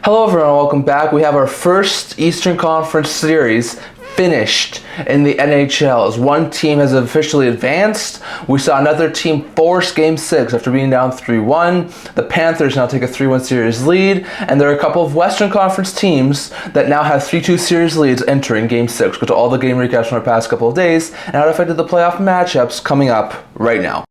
Hello everyone, welcome back. We have our first Eastern Conference series finished in the NHL as one team has officially advanced. We saw another team force Game 6 after being down 3-1. The Panthers now take a 3-1 series lead, and there are a couple of Western Conference teams that now have 3-2 series leads entering Game 6. Go to all the game recaps from our past couple of days and how it affected the playoff matchups coming up right now.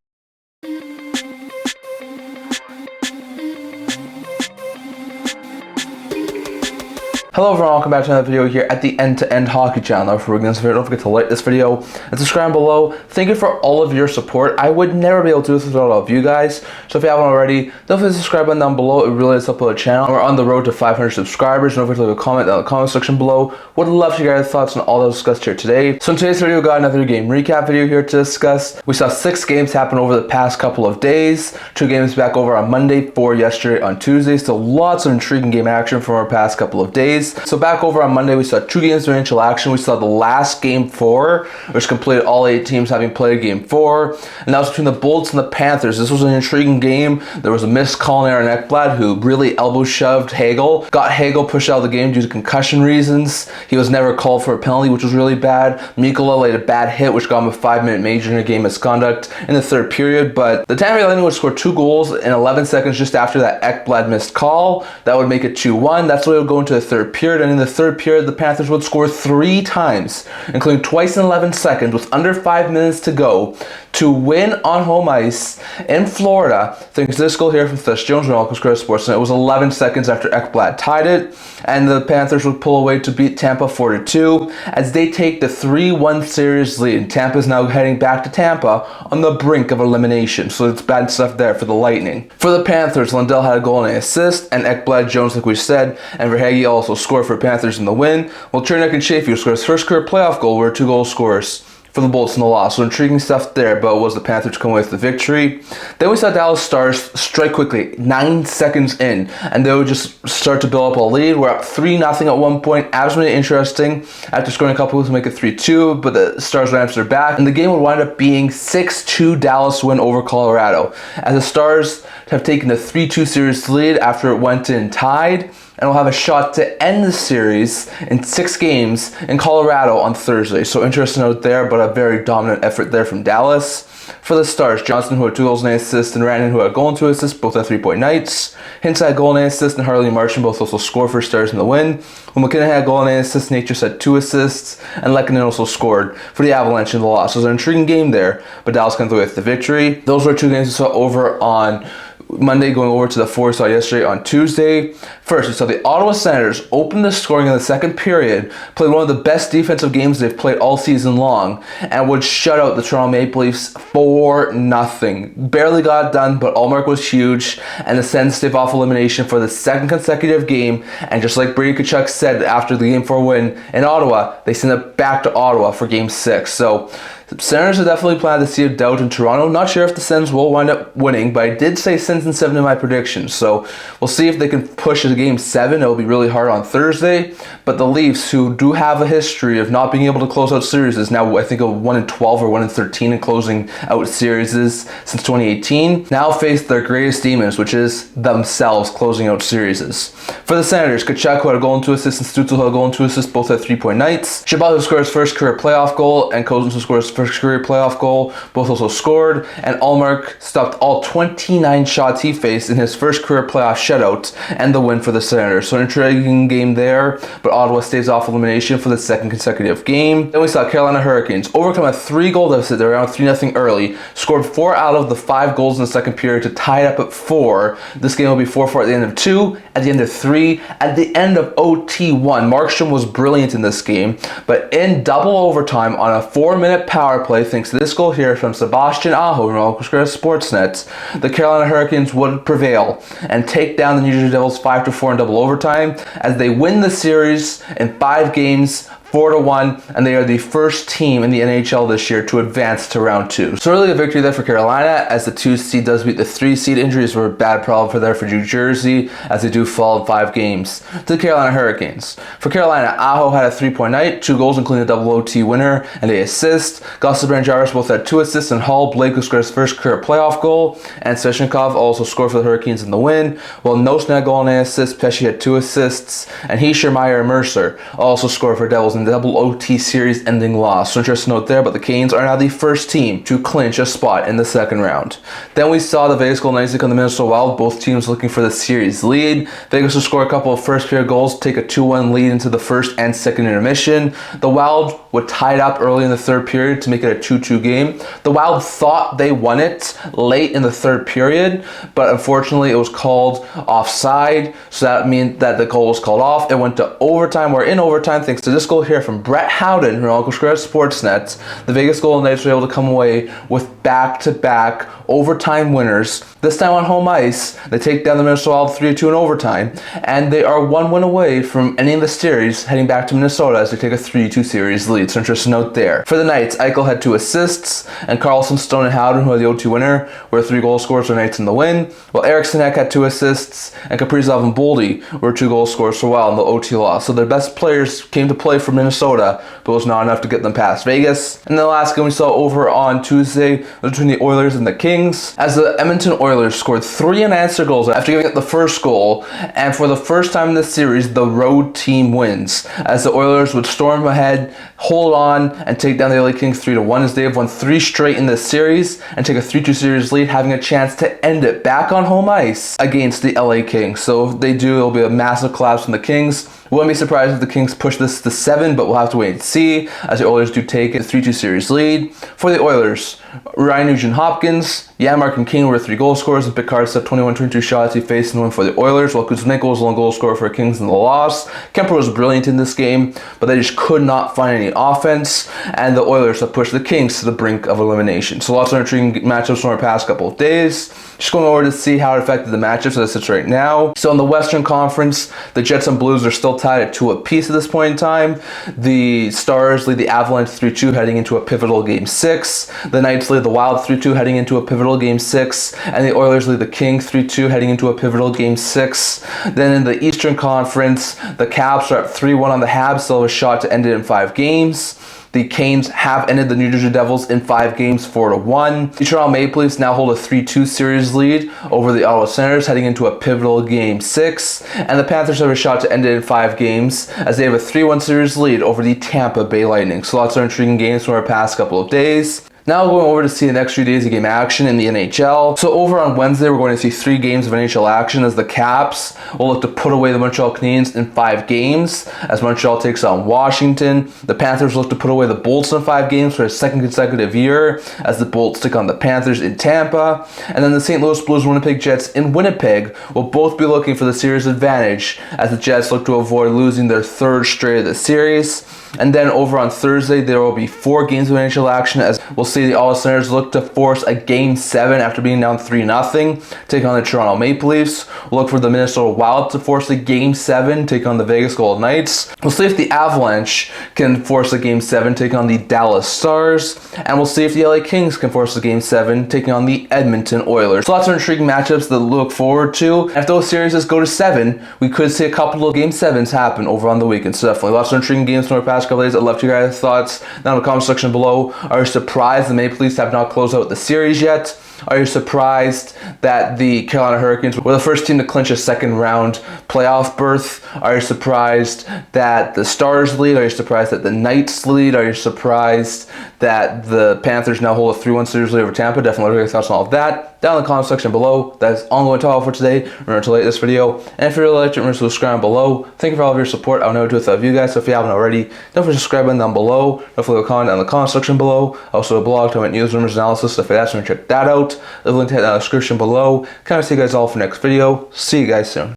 Hello everyone, welcome back to another video here at the End-to-End Hockey channel. Before we get into this video, don't forget to like this video and subscribe below. Thank you for all of your support. I would never be able to do this without all of you guys. So if you haven't already, don't forget to subscribe button down below. It really does help the channel. We're on the road to 500 subscribers. Don't forget to leave a comment down in the comment section below. Would love to hear your thoughts on all that was discussed here today. So in today's video, we got another game recap video here to discuss. We saw 6 games happen over the past couple of days. 2 games back over on Monday, 4 yesterday on Tuesday. So lots of intriguing game action from our past couple of days. So back over on Monday, we saw 2 games of NHL Action. We saw the last Game 4, which completed all 8 teams having played Game 4. And that was between the Bolts and the Panthers. This was an intriguing game. There was a missed call on Aaron Ekblad, who really elbow-shoved Hagel. Got Hagel pushed out of the game due to concussion reasons. He was never called for a penalty, which was really bad. Mikkola laid a bad hit, which got him a 5-minute major in a game misconduct in the 3rd period. But the Tampa Bay Lightning would score 2 goals in 11 seconds just after that Ekblad missed call. That would make it 2-1. That's the way it would go into the 3rd period. And in the 3rd period, the Panthers would score 3 times, including twice in 11 seconds with under 5 minutes to go to win on home ice in Florida. Thanks to this goal here from Thess Jones and All Sports. And it was 11 seconds after Ekblad tied it. And the Panthers would pull away to beat Tampa 4-2 as they take the 3-1 series lead. Tampa is now heading back to Tampa on the brink of elimination. So it's bad stuff there for the Lightning. For the Panthers, Lundell had a goal and an assist, and Ekblad, Jones, like we said, and Verhaeghe also scored for Panthers in the win, while Chernak and Sheffield scored his first career playoff goal, were 2 goal scorers for the Bolts in the loss. So intriguing stuff there, but it was the Panthers come away with the victory. Then we saw Dallas Stars strike quickly, 9 seconds in, and they would just start to build up a lead. We're up 3-0 at one point. Absolutely interesting. After scoring a couple to make it 3-2, but the Stars would answer their back, and the game would wind up being 6-2 Dallas win over Colorado, as the Stars have taken the 3-2 series lead after it went in tied, and will have a shot to end the series in 6 games in Colorado on Thursday. So interesting out there, but a very dominant effort there from Dallas. For the Stars, Johnson, who had 2 goals and an assist, and Rantanen, who had a goal and 2 assists, both had 3-point nights. Hintz had a goal and an assist, and Harley Marchand both also scored for Stars in the win. When McKinnon had a goal and an assist, Natchez had 2 assists, and Lehkonen also scored for the Avalanche in the loss. So it was an intriguing game there, but Dallas came through with the victory. Those were 2 games we saw over on Monday, going over to the 4 we saw yesterday on Tuesday. First, we saw the Ottawa Senators open the scoring in the 2nd period, played one of the best defensive games they've played all season long, and would shut out the Toronto Maple Leafs 4-0. Barely got it done, but Ullmark was huge, and the Sens stave off elimination for the 2nd consecutive game. And just like Brady Tkachuk said after the Game 4 win in Ottawa, they send it back to Ottawa for Game 6. So the Senators are definitely planning to see a doubt in Toronto. Not sure if the Sens will wind up winning, but I did say Sens in 7 in my predictions. So we'll see if they can push to Game 7. It'll be really hard on Thursday. But the Leafs, who do have a history of not being able to close out series, is now I think a 1-12 or 1-13 in closing out series since 2018. Now face their greatest demons, which is themselves closing out series. For the Senators, Tkachuk, who had a goal and 2 assists, and Stützle, who had a goal and 2 assists, both had 3-point nights. Chabot, who scored his first career playoff goal, and Cousins, who scored his first career playoff goal, both also scored. And Ullmark stopped all 29 shots he faced in his first career playoff shutout, and the win for the Senators. So an intriguing game there, but Ottawa stays off elimination for the 2nd consecutive game. Then we saw Carolina Hurricanes overcome a 3-goal deficit. They were around 3-0 early, scored 4 out of the 5 goals in the 2nd period to tie it up at 4. This game will be 4-4 at the end of 2, at the end of 3, at the end of OT1. Markstrom was brilliant in this game, but in double overtime on a 4-minute power play, thanks to this goal here from Sebastian Aho from All Sportsnet, the Carolina Hurricanes would prevail and take down the New Jersey Devils 5-4 in double overtime as they win the series in 5 games, 4-1, and they are the first team in the NHL this year to advance to round 2. So really a victory there for Carolina, as the 2 seed does beat the 3 seed. Injuries were a bad problem for New Jersey, as they do fall in 5 games to the Carolina Hurricanes. For Carolina, Aho had a 3-point night, 2 goals including a double OT winner and an assist. Gosselin and Jarvis both had 2 assists, and Hall Blake scored his first career playoff goal, and Svechnikov also scored for the Hurricanes in the win. While Nosson had a goal and an assist, Pesce had 2 assists, and Hischier, Meyer, and Mercer also scored for Devils in the double OT series ending loss. So interesting note there, but the Canes are now the first team to clinch a spot in the second round. Then we saw the Vegas Golden Knights take on the Minnesota Wild, both teams looking for the series lead. Vegas will score a couple of first period goals, take a 2-1 lead into the first and second intermission. The Wild would tie it up early in the third period to make it a 2-2 game. The Wild thought they won it late in the third period, but unfortunately it was called offside, so that means that the goal was called off. It went to overtime, where in overtime, thanks to this goal here from Brett Howden, who Uncle Square Sportsnet, the Vegas Golden Knights were able to come away with back-to-back overtime winners. This time on home ice, they take down the Minnesota Wild 3-2 in overtime, and they are 1 win away from ending the series, heading back to Minnesota as they take a 3-2 series lead. So interesting note there. For the Knights, Eichel had 2 assists, and Carlson, Stone, and Howden, who are the O2 winner, were 3 goal scorers for the Knights in the win, while Eriksson Ek had 2 assists, and Kaprizov and Boldy were 2 goal scorers for Wild in the OT loss. So their best players came to play for Minnesota, but it was not enough to get them past Vegas. And the last game we saw over on Tuesday between the Oilers and the Kings, as the Edmonton Oilers scored 3 unanswered goals after giving up the first goal, and for the first time in this series, the road team wins, as the Oilers would storm ahead, hold on, and take down the LA Kings 3-1, as they have won 3 straight in this series and take a 3-2 series lead, having a chance to end it back on home ice against the LA Kings. So if they do, it'll be a massive collapse from the Kings. Wouldn't be surprised if the Kings push this to 7, but we'll have to wait and see, as the Oilers do take a 3-2 series lead. For the Oilers, Ryan Nugent-Hopkins, Janmark and King were 3 goal scorers, and Picard set 21-22 shots he faced in the win for the Oilers, while Kuzmenko was the lone goal scorer for the Kings in the loss. Kemper was brilliant in this game, but they just could not find any offense, and the Oilers have pushed the Kings to the brink of elimination. So lots of intriguing matchups from our past couple of days. Just going over to see how it affected the matchups as it sits right now. So in the Western Conference, the Jets and Blues are still tied at 2 apiece at this point in time. The Stars lead the Avalanche 3-2 heading into a pivotal Game 6. The Knights lead the Wild 3-2 heading into a pivotal Game 6. And the Oilers lead the Kings 3-2 heading into a pivotal Game 6. Then in the Eastern Conference, the Caps are up 3-1 on the Habs, still have a shot to end it in 5 games. The Canes have ended the New Jersey Devils in 5 games, 4-1. The Toronto Maple Leafs now hold a 3-2 series lead over the Ottawa Senators, heading into a pivotal Game 6. And the Panthers have a shot to end it in 5 games, as they have a 3-1 series lead over the Tampa Bay Lightning. So lots of intriguing games from our past couple of days. Now going over to see the next few days of game action in the NHL. So over on Wednesday, we're going to see 3 games of NHL action, as the Caps will look to put away the Montreal Canadiens in 5 games, as Montreal takes on Washington. The Panthers look to put away the Bolts in 5 games for a second consecutive year, as the Bolts take on the Panthers in Tampa. And then the St. Louis Blues Winnipeg Jets in Winnipeg will both be looking for the series advantage, as the Jets look to avoid losing their 3rd straight of the series. And then over on Thursday, there will be 4 games of NHL action, as we'll see the Ottawa Senators look to force a Game 7 after being down 3-0, take on the Toronto Maple Leafs. We'll look for the Minnesota Wild to force a Game 7, take on the Vegas Golden Knights. We'll see if the Avalanche can force a Game 7, take on the Dallas Stars. And we'll see if the LA Kings can force a Game 7, taking on the Edmonton Oilers. So lots of intriguing matchups to look forward to. And if those series go to 7, we could see a couple of Game 7s happen over on the weekend. So definitely lots of intriguing games from our past couple days. I'd love to hear your guys' thoughts down in the comment section below. Are you surprised the Maple Leafs have not closed out the series yet? Are you surprised that the Carolina Hurricanes were the first team to clinch a second round playoff berth? Are you surprised that the Stars lead? Are you surprised that the Knights lead? Are you surprised that the Panthers now hold a 3-1 series lead over Tampa? Definitely let me know your thoughts on all of that down in the comment section below. That's all I'm going to talk for today. Remember to like this video, and if you really liked it, remember to subscribe below. Thank you for all of your support. I'll never do it without you guys, so if you haven't already, don't forget to subscribe button down below. Don't forget to comment down in the comment section below. Also a blog, comment news, rumors, analysis, stuff like that, so check that out. Leave a link to that in the description below. Kind of see you guys all for next video. See you guys soon.